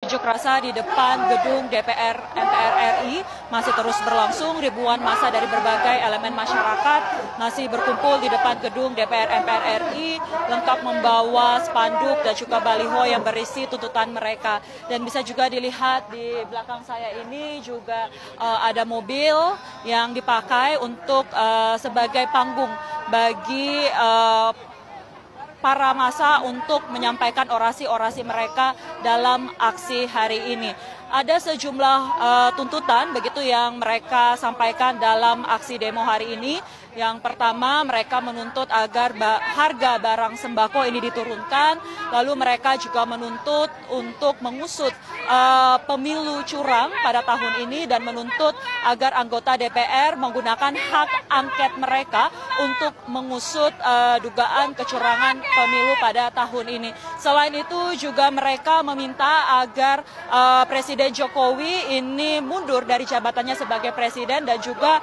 Unjuk rasa di depan gedung DPR MPR RI masih terus berlangsung. Ribuan massa dari berbagai elemen masyarakat masih berkumpul di depan gedung DPR MPR RI, lengkap membawa spanduk dan juga baliho yang berisi tuntutan mereka. Dan bisa juga dilihat di belakang saya ini juga ada mobil yang dipakai untuk sebagai panggung bagi para massa untuk menyampaikan orasi-orasi mereka dalam aksi hari ini. Ada sejumlah tuntutan begitu yang mereka sampaikan dalam aksi demo hari ini. Yang pertama, mereka menuntut agar harga barang sembako ini diturunkan. Lalu mereka juga menuntut untuk mengusut pemilu curang pada tahun ini dan menuntut agar anggota DPR menggunakan hak angket mereka untuk mengusut dugaan kecurangan pemilu pada tahun ini. Selain itu juga mereka meminta agar Presiden Jokowi ini mundur dari jabatannya sebagai presiden dan juga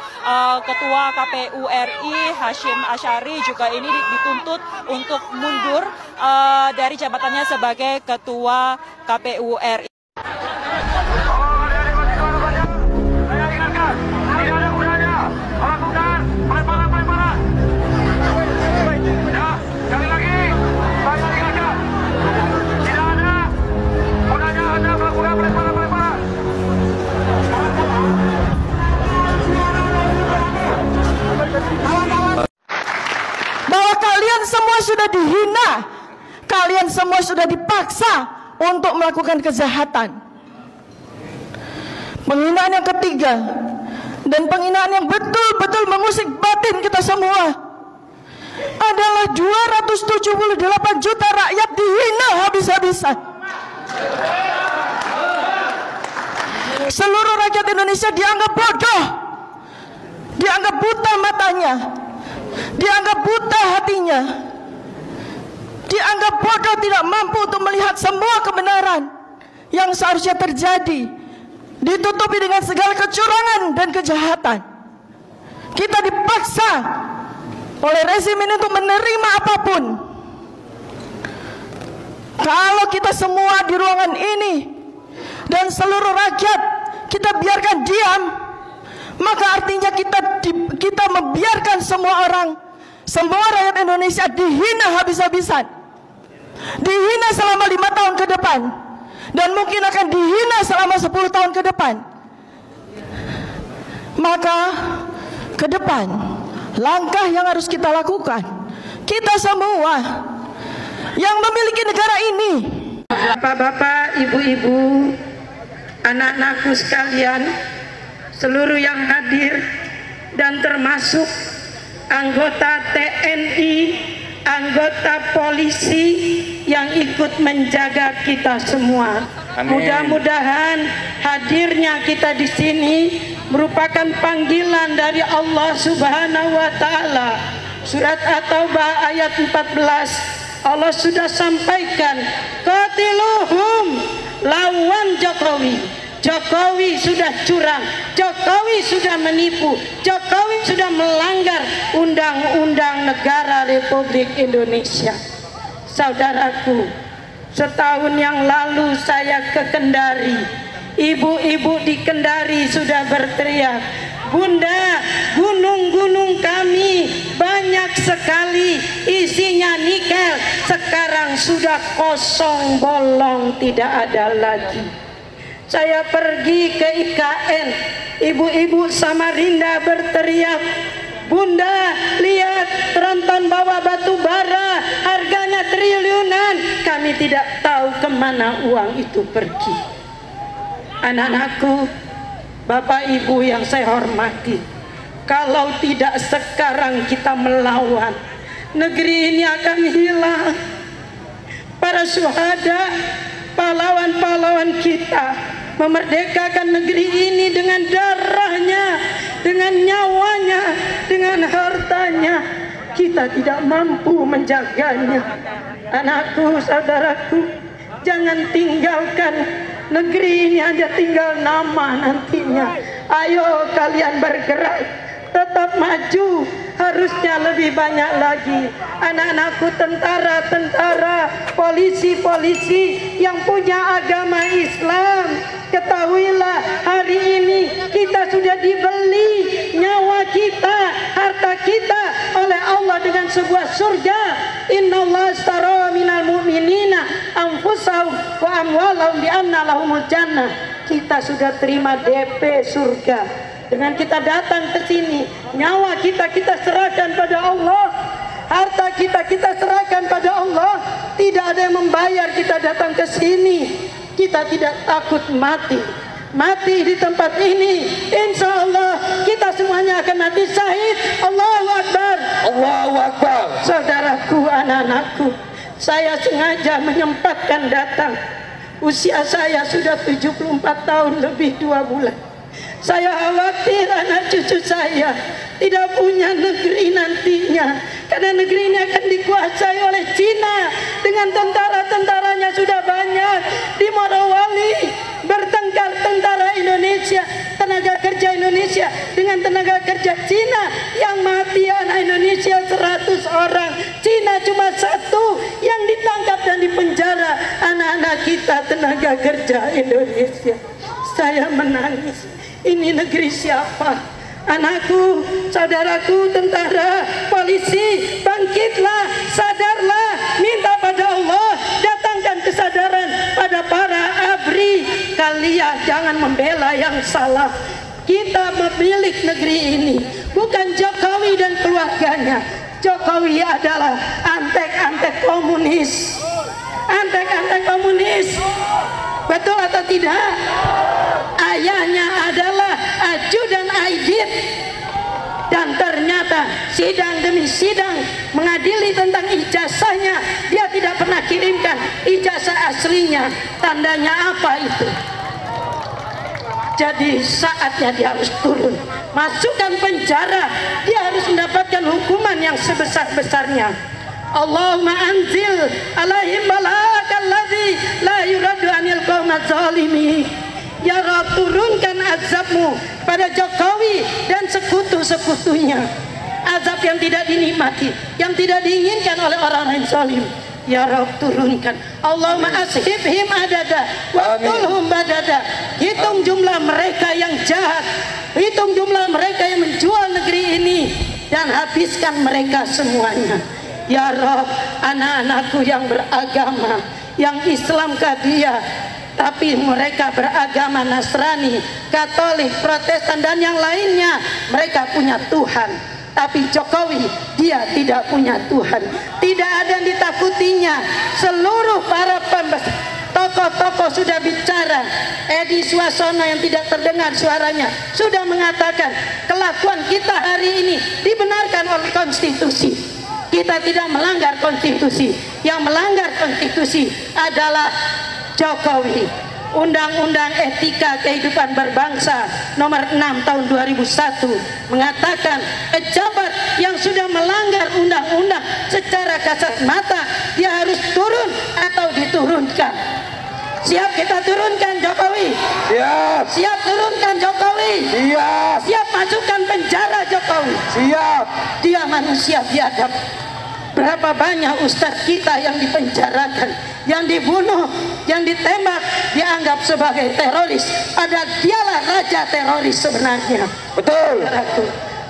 Ketua KPU RI Hashim Asyari juga ini dituntut untuk mundur dari jabatannya sebagai Ketua KPU RI. Bahwa kalian semua sudah dihina, kalian semua sudah dipaksa untuk melakukan kejahatan. Penghinaan yang ketiga dan penghinaan yang betul-betul mengusik batin kita semua adalah 278 juta rakyat dihina habis-habisan. Seluruh rakyat Indonesia dianggap bodoh, dianggap buta matanya, dianggap buta hatinya, dianggap bodoh, tidak mampu untuk melihat semua kebenaran yang seharusnya terjadi, ditutupi dengan segala kecurangan dan kejahatan. Kita dipaksa oleh rezim ini untuk menerima apapun. Kalau kita semua di ruangan ini dan seluruh rakyat kita biarkan diam, maka artinya kita membiarkan semua orang, semua rakyat Indonesia dihina habis-habisan, dihina selama 5 tahun ke depan, dan mungkin akan dihina selama 10 tahun ke depan. Maka ke depan langkah yang harus kita lakukan, kita semua yang memiliki negara ini, Bapak-bapak, ibu-ibu, anak-anakku sekalian, seluruh yang hadir dan termasuk anggota TNI, anggota polisi yang ikut menjaga kita semua. Mudah-mudahan hadirnya kita di sini merupakan panggilan dari Allah Subhanahu wa taala. Surat At-Taubah ayat 14 Allah sudah sampaikan, qatiluhum, lawan Jokowi. Jokowi sudah curang, Jokowi sudah menipu, Jokowi sudah melanggar undang-undang negara Republik Indonesia. Saudaraku, setahun yang lalu saya ke Kendari. Ibu-ibu di Kendari sudah berteriak, Bunda, gunung-gunung kami banyak sekali isinya nikel, sekarang sudah kosong bolong, tidak ada lagi. Saya pergi ke IKN, ibu-ibu Samarinda berteriak, Bunda, lihat tronton bawa batu bara, harganya triliunan, kami tidak tahu kemana uang itu pergi. Anak-anakku, Bapak Ibu yang saya hormati, kalau tidak sekarang kita melawan, negeri ini akan hilang. Para syuhada, pahlawan-pahlawan kita memerdekakan negeri ini dengan darahnya, dengan nyawanya, dengan hartanya. Kita tidak mampu menjaganya. Anakku, saudaraku, jangan tinggalkan negeri ini, hanya tinggal nama nantinya. Ayo kalian bergerak, tetap maju, harusnya lebih banyak lagi. Anak-anakku, tentara-tentara, polisi-polisi yang punya agama Islam, sebuah surga. Innallaha astara minal mu'minina anfusahum wa amwalahum bi anna lahumul jannah. Kita sudah terima DP surga. Dengan kita datang ke sini, nyawa kita serahkan pada Allah. Harta kita serahkan pada Allah. Tidak ada yang membayar kita datang ke sini. Kita tidak takut mati. Mati di tempat ini, insya Allah kita semuanya akan mati syahid. Allahu Akbar, Allahu Akbar. Saudaraku, anak-anakku, saya sengaja menyempatkan datang. Usia saya sudah 74 tahun lebih 2 bulan. Saya khawatir anak cucu saya tidak punya negeri nantinya, karena negeri ini akan dikuasai oleh Cina dengan tentara-tentaranya sudah banyak. Di Morowali bertengkar tentara Indonesia, tenaga kerja Indonesia dengan tenaga kerja Cina. Yang mati anak Indonesia 100 orang, Cina cuma 1 yang ditangkap dan dipenjara anak-anak kita tenaga kerja Indonesia. Saya menangis. Ini negeri siapa? Anakku, saudaraku, tentara, polisi, bangkitlah, sadarlah, minta pada Allah, datangkan kesadaran pada para ABRI. Kalian jangan membela yang salah. Kita memilih negeri ini, bukan Jokowi dan keluarganya. Jokowi adalah antek-antek komunis. Antek-antek komunis. Betul atau tidak? Ayahnya adalah ajudan Aidit. Dan ternyata sidang demi sidang mengadili tentang ijazahnya, dia tidak pernah kirimkan ijazah aslinya. Tandanya apa itu? Jadi saatnya dia harus turun, masukkan penjara. Dia harus mendapatkan hukuman yang sebesar-besarnya. Allahumma anzil alaihim balakal ladzi la yuradu anil qaumadz zalimin. Ya Rabb, turunkan azabmu pada Jokowi dan sekutu-sekutunya. Azab yang tidak dinikmati, yang tidak diinginkan oleh orang-orang zalim. Ya Rabb, turunkan. Allahumma ashibhim adada waqtulhum badada. Hitung jumlah mereka yang jahat, hitung jumlah mereka yang menjual negeri ini, dan habiskan mereka semuanya. Ya Rabb, anak-anakku yang beragama, yang Islam dia, tapi mereka beragama Nasrani, Katolik, Protestan dan yang lainnya, mereka punya Tuhan. Tapi Jokowi, dia tidak punya Tuhan. Tidak ada yang ditakutinya. Seluruh para tokoh-tokoh sudah bicara. Edi Suasono yang tidak terdengar suaranya sudah mengatakan kelakuan kita hari ini dibenarkan oleh konstitusi. Kita tidak melanggar konstitusi. Yang melanggar konstitusi adalah Jokowi. Undang-Undang Etika Kehidupan Berbangsa nomor 6 tahun 2001 mengatakan pejabat yang sudah melanggar undang-undang secara kasat mata, dia harus turun atau diturunkan. Siap kita turunkan Jokowi? Siap. Siap turunkan Jokowi? Siap. Siap masukkan penjara Jokowi? Siap. Dia manusia biadab. Berapa banyak ustadz kita yang dipenjarakan, yang dibunuh, yang ditembak, dianggap sebagai teroris. Padahal dialah raja teroris sebenarnya. Betul.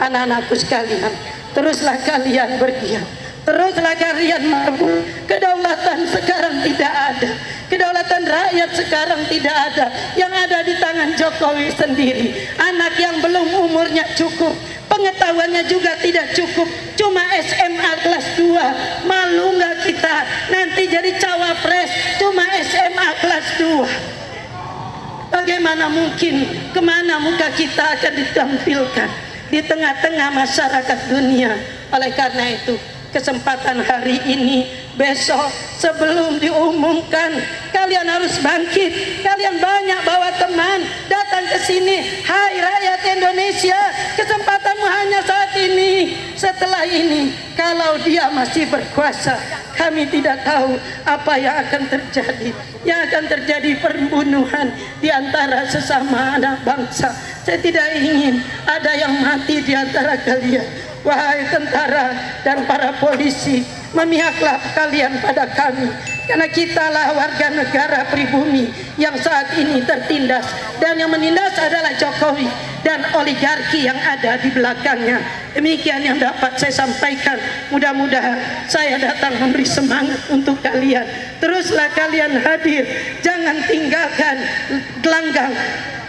Anak-anakku sekalian, teruslah kalian bergiat. Teruslah kalian mampu. Kedaulatan sekarang tidak ada. Kedaulatan rakyat sekarang tidak ada. Yang ada di tangan Jokowi sendiri. Anak yang belum umurnya cukup, pengetahuannya juga tidak cukup, cuma SMA kelas 2. Malu nggak kita nanti jadi cawapres cuma SMA kelas 2? Bagaimana mungkin, kemana muka kita akan ditampilkan di tengah-tengah masyarakat dunia? Oleh karena itu, kesempatan hari ini, besok, sebelum diumumkan, kalian harus bangkit. Kalian banyak bawa teman, datang ke sini. Hai rakyat Indonesia, kesempatanmu hanya saat ini. Setelah ini, kalau dia masih berkuasa, kami tidak tahu apa yang akan terjadi. Yang akan terjadi pembunuhan di antara sesama anak bangsa. Saya tidak ingin ada yang mati di antara kalian. Wahai tentara dan para polisi, memihaklah kalian pada kami, karena kitalah warga negara pribumi yang saat ini tertindas, dan yang menindas adalah Jokowi dan oligarki yang ada di belakangnya. Demikian yang dapat saya sampaikan. Mudah-mudahan saya datang memberi semangat untuk kalian. Teruslah kalian hadir, jangan tinggalkan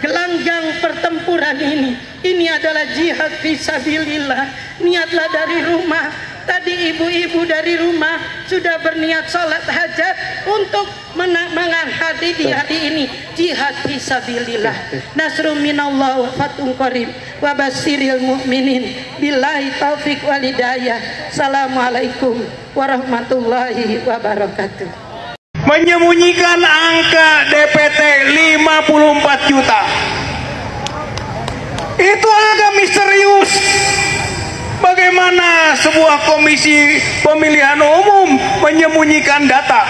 gelanggang pertempuran ini. Ini adalah jihad fisabilillah. Niatlah dari rumah. Tadi ibu-ibu dari rumah sudah berniat sholat hajat untuk menghadiri di hari ini jihad fisabilillah. Nasrun minallah wa fathun qarib wa basyiril mu'minin. Billahi taufik wal hidayah. Assalamualaikum warahmatullahi wabarakatuh. Menyembunyikan angka DPT 54 juta. Itu agak misterius. Bagaimana sebuah komisi pemilihan umum menyembunyikan data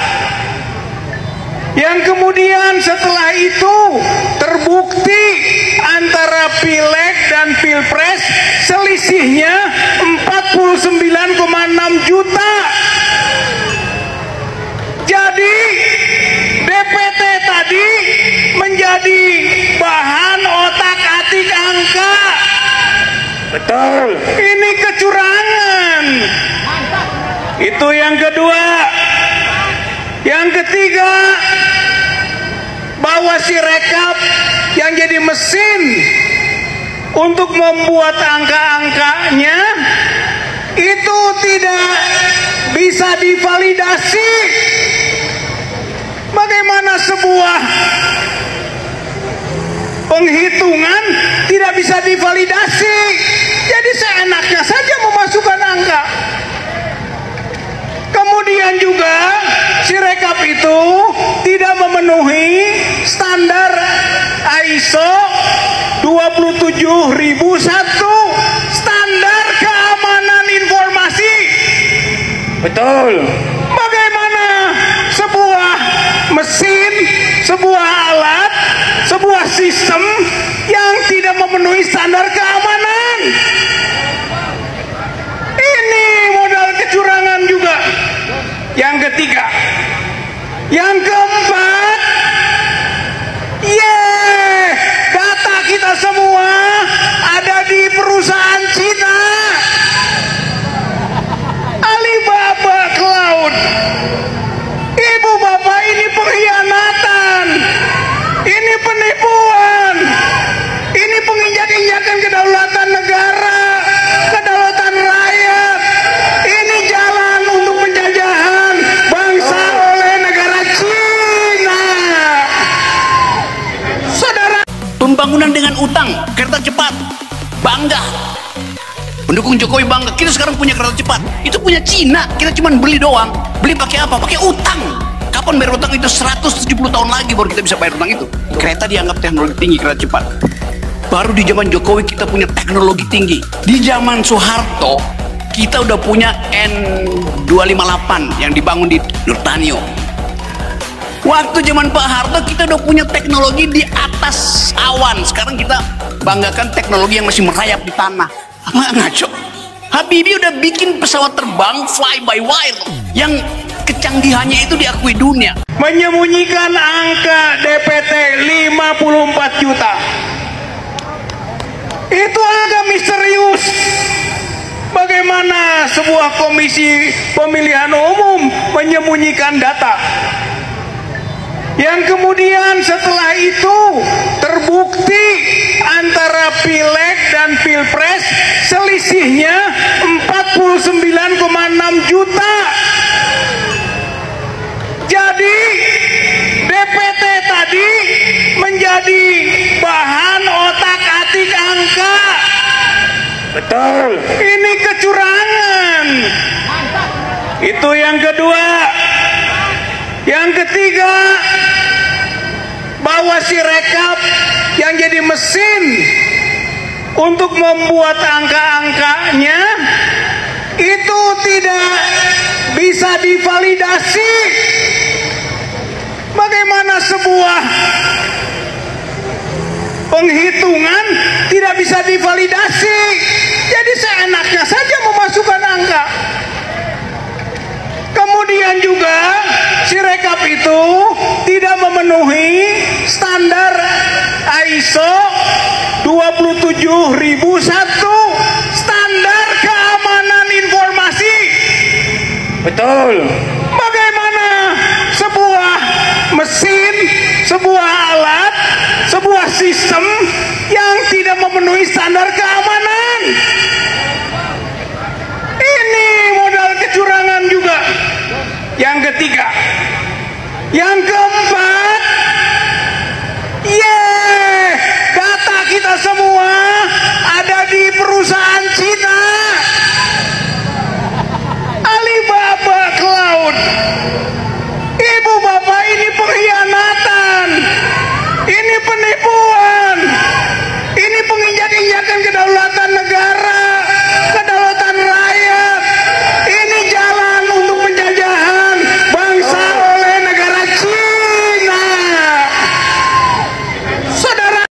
yang kemudian setelah itu terbukti antara Pileg dan Pilpres selisihnya 49,6 juta. Jadi DPT tadi menjadi bahan otak-atik angka. Betul. Ini kecurangan. Itu yang kedua. Yang ketiga, bahwa si rekap yang jadi mesin untuk membuat angka-angkanya itu tidak bisa divalidasi. Bagaimana sebuah penghitungan tidak bisa divalidasi? Jadi seenaknya saja memasukkan angka. Kemudian juga si rekap itu tidak memenuhi standar ISO 27001, standar keamanan informasi. Betul. Bagaimana sebuah mesin, sebuah alat, sebuah sistem yang tidak memenuhi standar keamanan? Ini modal kecurangan juga. Yang ketiga. Yang keempat, data kita semua ada di perusahaan Cina, Alibaba Cloud. Ibu bapak, ini pengkhianatan, ini penipuan, ini penginjak-injakan kedaulatan negara, kedaulatan rakyat. Ini jalan untuk penjajahan bangsa oleh negara Cina. Saudara, pembangunan dengan utang, kereta cepat, bangga. Pendukung Jokowi bangga, kita sekarang punya kereta cepat. Itu punya Cina, kita cuma beli doang. Beli pakai apa? Pakai utang. Kapan bayar utang itu? 170 tahun lagi baru kita bisa bayar utang itu. Kereta dianggap teknologi tinggi, kereta cepat. Baru di zaman Jokowi kita punya teknologi tinggi. Di zaman Soeharto kita udah punya N258 yang dibangun di Nurtanio. Waktu zaman Pak Harto kita udah punya teknologi di atas awan. Sekarang kita banggakan teknologi yang masih merayap di tanah. Apa ngaco? Habibie udah bikin pesawat terbang fly by wire yang kecanggihannya itu diakui dunia. menyembunyikan angka DPT 54 juta. Itu agak misterius. Bagaimana sebuah komisi pemilihan umum menyembunyikan data yang kemudian setelah itu terbukti antara Pileg dan Pilpres selisihnya 49,6 juta. Jadi DPT tadi menjadi bahan otak-atik angka. Betul. Ini kecurangan. Itu yang kedua. Yang ketiga, bahwa si rekap yang jadi mesin untuk membuat angka-angkanya itu tidak bisa divalidasi. Bagaimana sebuah penghitungan tidak bisa divalidasi? Jadi seenaknya saja memasukkan angka. kemudian juga Sirekap itu tidak memenuhi standar ISO 27001, standar keamanan informasi. Betul. Bagaimana sebuah mesin, sebuah alat, sebuah sistem yang tidak memenuhi standar keamanan? Ini modal kecurangan juga. Yang ketiga, yang keempat, data kita semua ada di perusahaan Cina, Alibaba Cloud. Ibu bapak, ini pengkhianatan, ini penipuan.